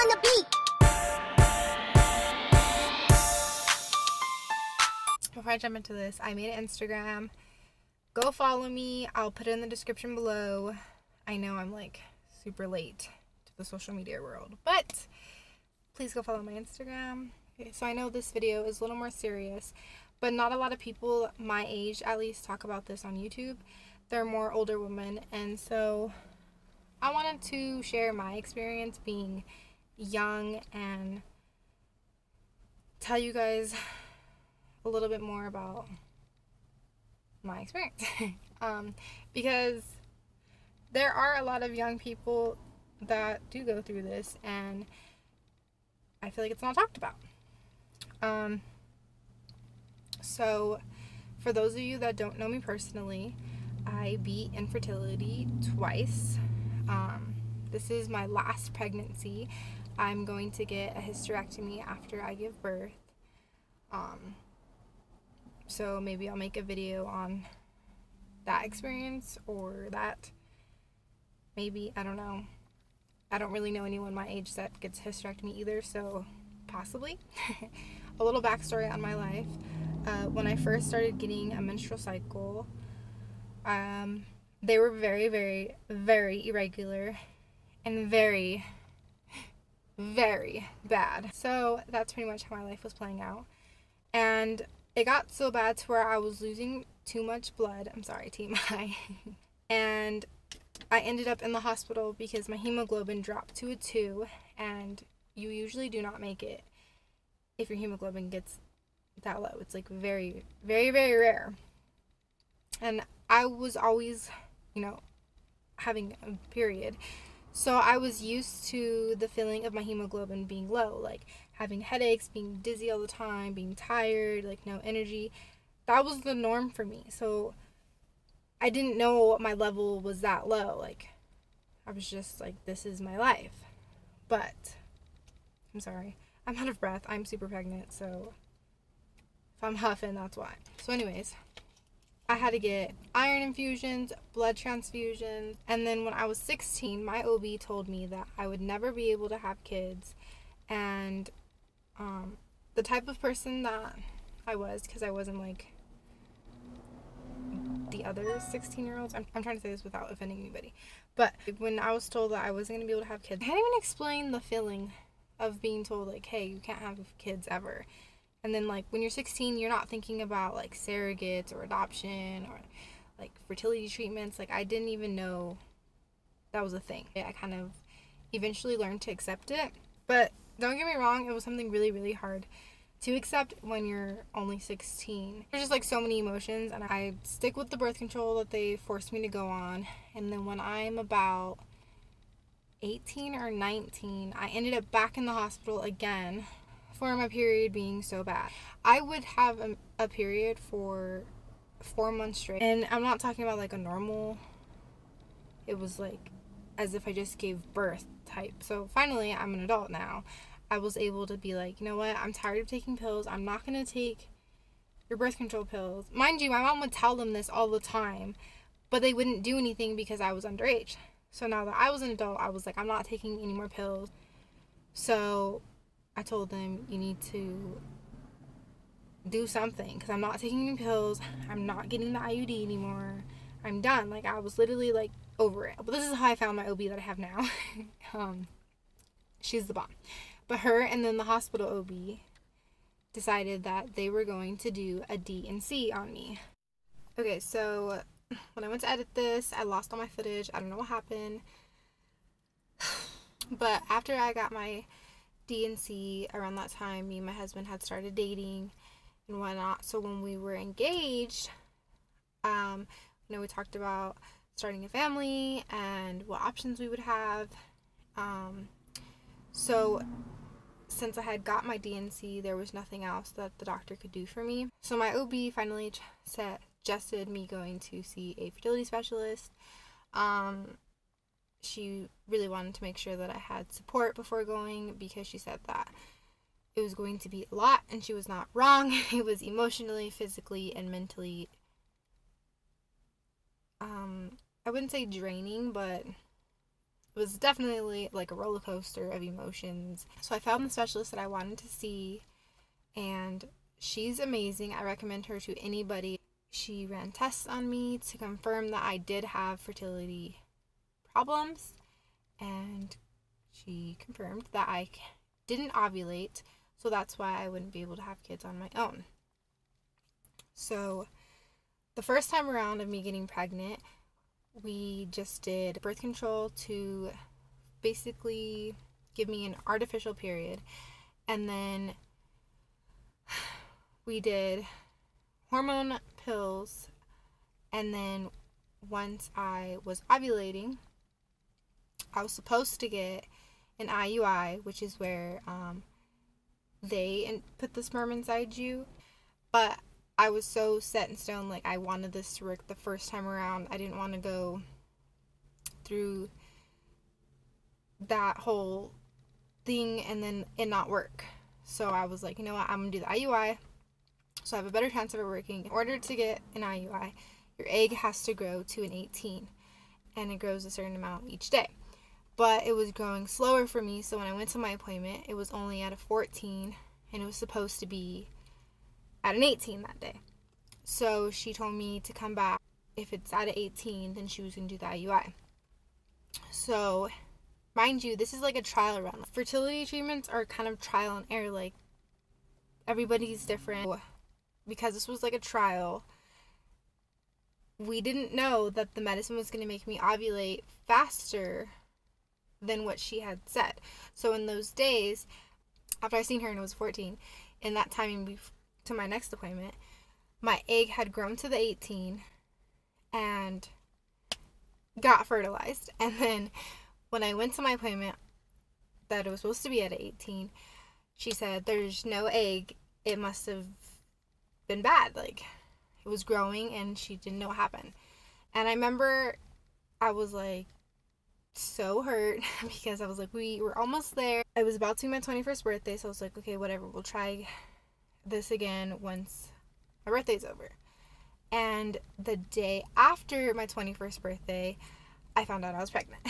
on the beat. Before I jump into this, I made an Instagram. Go follow me. I'll put it in the description below. I know I'm like super late to the social media world, but please go follow my Instagram. Okay, so I know this video is a little more serious, but not a lot of people my age at least talk about this on YouTube. They're more older women, and so I wanted to share my experience being young and tell you guys a little bit more about my experience. Because there are a lot of young people that do go through this, and I feel like it's not talked about. So for those of you that don't know me personally, I beat infertility twice. This is my last pregnancy. I'm going to get a hysterectomy after I give birth. So maybe I'll make a video on that experience, or that maybe, I don't know. I don't really know anyone my age that gets hysterectomy either, so possibly. A little backstory on my life. When I first started getting a menstrual cycle, they were very, very, very irregular and very, very bad. So that's pretty much how my life was playing out. And it got so bad to where I was losing too much blood. I'm sorry, TMI. And I ended up in the hospital because my hemoglobin dropped to a 2, and you usually do not make it if your hemoglobin gets that low. It's like very, very, very rare. And I was always, having a period. So I was used to the feeling of my hemoglobin being low, like having headaches, being dizzy all the time, being tired, like no energy. That was the norm for me. So I didn't know my level was that low. Like, I was just like, this is my life. But I'm sorry, I'm out of breath. I'm super pregnant, so if I'm huffing, that's why. So anyways, I had to get iron infusions, blood transfusions, and then when I was 16, my OB told me that I would never be able to have kids. And the type of person that I was, because I wasn't like the other 16-year-olds. I'm trying to say this without offending anybody. But when I was told that I wasn't going to be able to have kids, I can't even explain the feeling of being told, like, hey, you can't have kids ever. And then, like, when you're 16, you're not thinking about, like, surrogates or adoption or, like, fertility treatments. Like, I didn't even know that was a thing. I kind of eventually learned to accept it. But don't get me wrong, it was something really, really hard to accept when you're only 16. There's just, like, so many emotions, and I stick with the birth control that they forced me to go on. And then when I'm about 18 or 19, I ended up back in the hospital again for my period being so bad. I would have a period for 4 months straight, and I'm not talking about like a normal, it was like as if I just gave birth type. So finally, I'm an adult now. I was able to be like, you know what, I'm tired of taking pills. I'm not going to take your birth control pills. Mind you, my mom would tell them this all the time, but they wouldn't do anything because I was underage. So now that I was an adult, I was like, I'm not taking any more pills. So I told them, you need to do something, because I'm not taking any pills. I'm not getting the IUD anymore. I'm done. Like, I was literally like over it. But this is how I found my OB that I have now. She's the bomb. But her and then the hospital OB decided that they were going to do a D&C on me. Okay, so when I went to edit this, I lost all my footage. I don't know what happened. But after I got my D&C, around that time, me and my husband had started dating and whatnot. So when we were engaged, we talked about starting a family and what options we would have. So since I had got my D&C, there was nothing else that the doctor could do for me. So my OB finally suggested me going to see a fertility specialist. She really wanted to make sure that I had support before going, because she said that it was going to be a lot, and she was not wrong. It was emotionally, physically, and mentally, I wouldn't say draining, but it was definitely like a roller coaster of emotions. So I found the specialist that I wanted to see, and she's amazing. I recommend her to anybody. She ran tests on me to confirm that I did have fertility problems, and she confirmed that I didn't ovulate, so that's why I wouldn't be able to have kids on my own. So the first time around of me getting pregnant, we just did birth control to basically give me an artificial period, and then we did hormone pills, and then once I was ovulating, I was supposed to get an IUI, which is where they put the sperm inside you. But I was so set in stone, like I wanted this to work the first time around. I didn't want to go through that whole thing and then it not work. So I was like, you know what, I'm gonna do the IUI so I have a better chance of it working. In order to get an IUI, your egg has to grow to an 18, and it grows a certain amount each day. But it was growing slower for me, so when I went to my appointment, it was only at a 14, and it was supposed to be at an 18 that day. So she told me to come back. If it's at an 18, then she was going to do the IUI. So, mind you, this is like a trial run. Fertility treatments are kind of trial and error. Like, everybody's different. Because this was like a trial, we didn't know that the medicine was going to make me ovulate faster than what she had said. So in those days, after I seen her and it was 14, in that timing to my next appointment, my egg had grown to the 18 and got fertilized. And then when I went to my appointment that it was supposed to be at 18, she said, there's no egg. It must have been bad. Like, it was growing and she didn't know what happened. And I remember I was like so hurt because I was like, we were almost there. I was about to be my 21st birthday, so I was like, okay, whatever, we'll try this again once my birthday's over. And the day after my 21st birthday, I found out I was pregnant.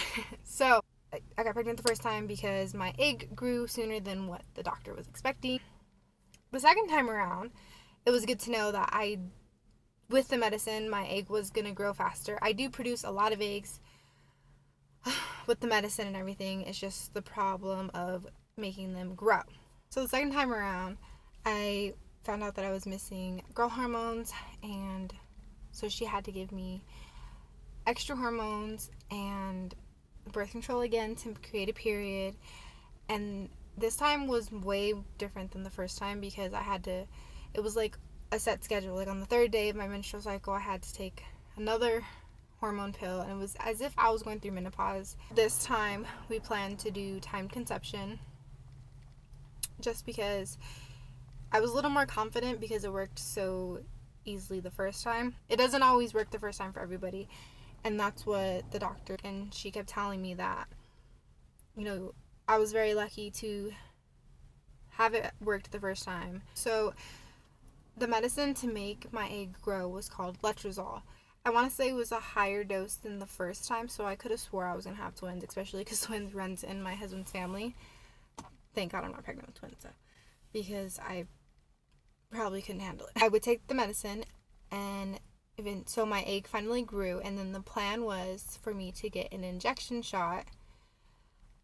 So I got pregnant the first time because my egg grew sooner than what the doctor was expecting. The second time around, it was good to know that with the medicine, my egg was going to grow faster. I do produce a lot of eggs with the medicine and everything. It's just the problem of making them grow. So the second time around, I found out that I was missing growth hormones, and so she had to give me extra hormones and birth control again to create a period. And this time was way different than the first time because it was like a set schedule. Like on the third day of my menstrual cycle, I had to take another hormone pill, and it was as if I was going through menopause. This time we planned to do timed conception just because I was a little more confident because it worked so easily the first time. It doesn't always work the first time for everybody, and that's what the doctor, and she kept telling me that, you know, I was very lucky to have it worked the first time. So the medicine to make my egg grow was called letrozole. I want to say it was a higher dose than the first time, so I could have swore I was going to have twins, especially because twins runs in my husband's family. Thank God I'm not pregnant with twins, though, because I probably couldn't handle it. I would take the medicine, and so my egg finally grew, and then the plan was for me to get an injection shot,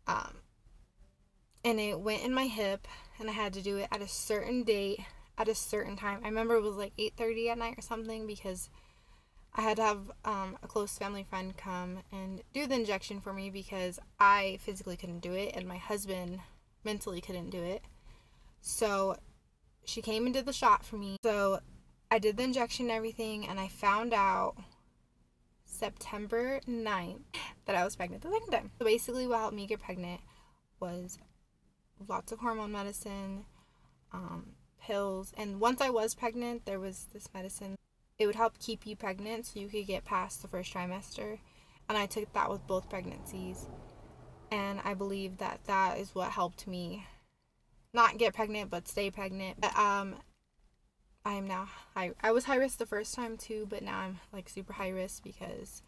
and it went in my hip, and I had to do it at a certain date, at a certain time. I remember it was like 8:30 at night or something, because I had to have a close family friend come and do the injection for me because I physically couldn't do it, and my husband mentally couldn't do it. So she came and did the shot for me. So I did the injection and everything, and I found out September 9th that I was pregnant the second time. So basically what helped me get pregnant was lots of hormone medicine, pills, and once I was pregnant, there was this medicine. It would help keep you pregnant so you could get past the first trimester, and I took that with both pregnancies, and I believe that that is what helped me not get pregnant but stay pregnant. But I am now I was high risk the first time too, but now I'm like super high risk because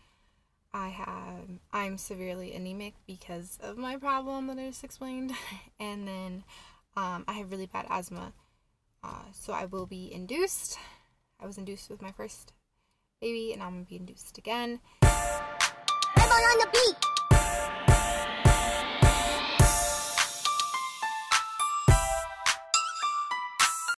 I'm severely anemic because of my problem that I just explained. And then I have really bad asthma. So I will be induced. I was induced with my first baby, and I'm gonna be induced again. Rebel on the beat.